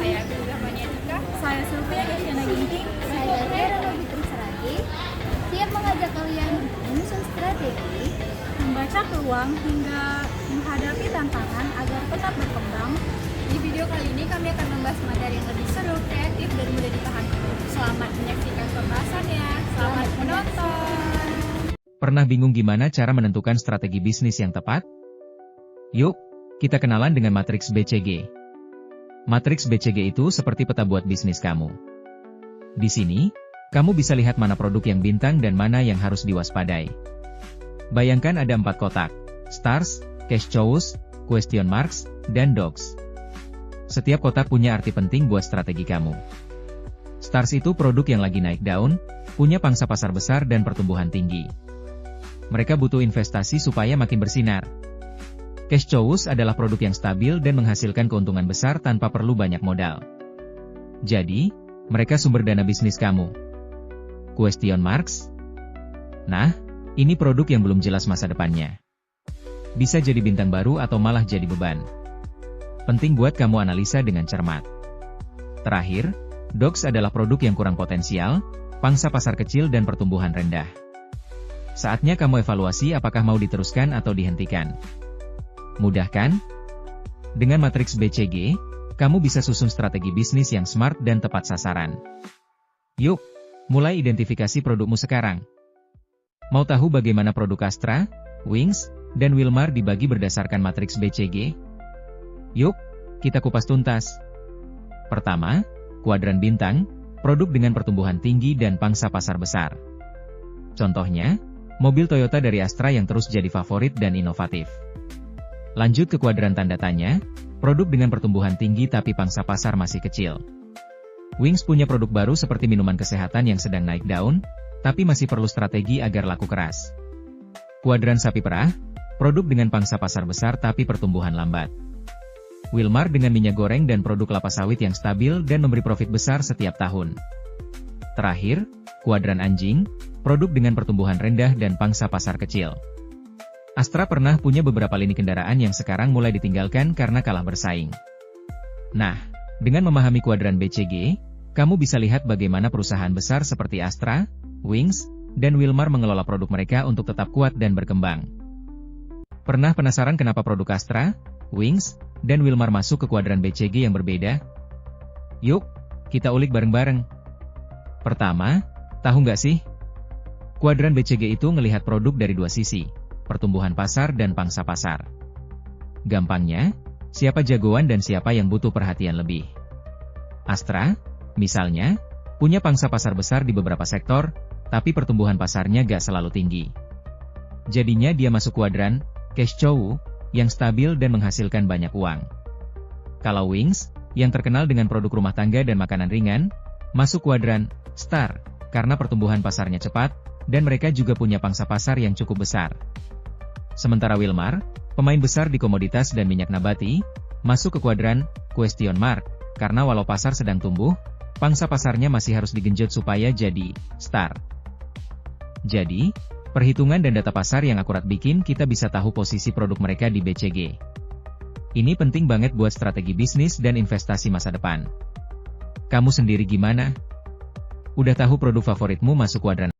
Saya Bilga Maniatika. Saya Sylvia Desiana Ginting. Saya Vera Fitri Saragi, siap mengajak kalian menyusun strategi, Membaca peluang hingga menghadapi tantangan agar tetap berkembang. Di video kali ini kami akan membahas materi yang lebih seru, kreatif, dan mudah dipahami. Selamat menyaksikan pembahasannya. Selamat menonton. Pernah bingung gimana cara menentukan strategi bisnis yang tepat? Yuk, kita kenalan dengan matriks BCG. Matriks BCG itu seperti peta buat bisnis kamu. Di sini, kamu bisa lihat mana produk yang bintang dan mana yang harus diwaspadai. Bayangkan ada 4 kotak: stars, cash cows, question marks, dan dogs. Setiap kotak punya arti penting buat strategi kamu. Stars itu produk yang lagi naik daun, punya pangsa pasar besar dan pertumbuhan tinggi. Mereka butuh investasi supaya makin bersinar. Cash cows adalah produk yang stabil dan menghasilkan keuntungan besar tanpa perlu banyak modal. Jadi, mereka sumber dana bisnis kamu. Question marks? Nah, ini produk yang belum jelas masa depannya. Bisa jadi bintang baru atau malah jadi beban. Penting buat kamu analisa dengan cermat. Terakhir, dogs adalah produk yang kurang potensial, pangsa pasar kecil dan pertumbuhan rendah. Saatnya kamu evaluasi apakah mau diteruskan atau dihentikan. Mudah kan? Dengan matriks BCG, kamu bisa susun strategi bisnis yang smart dan tepat sasaran. Yuk, mulai identifikasi produkmu sekarang. Mau tahu bagaimana produk Astra, Wings, dan Wilmar dibagi berdasarkan matriks BCG? Yuk, kita kupas tuntas. Pertama, kuadran bintang, produk dengan pertumbuhan tinggi dan pangsa pasar besar. Contohnya, mobil Toyota dari Astra yang terus jadi favorit dan inovatif. Lanjut ke kuadran tanda tanya, produk dengan pertumbuhan tinggi tapi pangsa pasar masih kecil. Wings punya produk baru seperti minuman kesehatan yang sedang naik daun, tapi masih perlu strategi agar laku keras. Kuadran sapi perah, produk dengan pangsa pasar besar tapi pertumbuhan lambat. Wilmar dengan minyak goreng dan produk kelapa sawit yang stabil dan memberi profit besar setiap tahun. Terakhir, kuadran anjing, produk dengan pertumbuhan rendah dan pangsa pasar kecil. Astra pernah punya beberapa lini kendaraan yang sekarang mulai ditinggalkan karena kalah bersaing. Nah, dengan memahami kuadran BCG, kamu bisa lihat bagaimana perusahaan besar seperti Astra, Wings, dan Wilmar mengelola produk mereka untuk tetap kuat dan berkembang. Pernah penasaran kenapa produk Astra, Wings, dan Wilmar masuk ke kuadran BCG yang berbeda? Yuk, kita ulik bareng-bareng. Pertama, tahu nggak sih? Kuadran BCG itu ngelihat produk dari dua sisi, pertumbuhan pasar dan pangsa pasar. Gampangnya, siapa jagoan dan siapa yang butuh perhatian lebih. Astra, misalnya, punya pangsa pasar besar di beberapa sektor, tapi pertumbuhan pasarnya gak selalu tinggi. Jadinya dia masuk kuadran cash cow, yang stabil dan menghasilkan banyak uang. Kalau Wings, yang terkenal dengan produk rumah tangga dan makanan ringan, masuk kuadran star, karena pertumbuhan pasarnya cepat, dan mereka juga punya pangsa pasar yang cukup besar. Sementara Wilmar, pemain besar di komoditas dan minyak nabati, masuk ke kuadran question mark, karena walau pasar sedang tumbuh, pangsa pasarnya masih harus digenjot supaya jadi star. Jadi, perhitungan dan data pasar yang akurat bikin kita bisa tahu posisi produk mereka di BCG. Ini penting banget buat strategi bisnis dan investasi masa depan. Kamu sendiri gimana? Udah tahu produk favoritmu masuk kuadran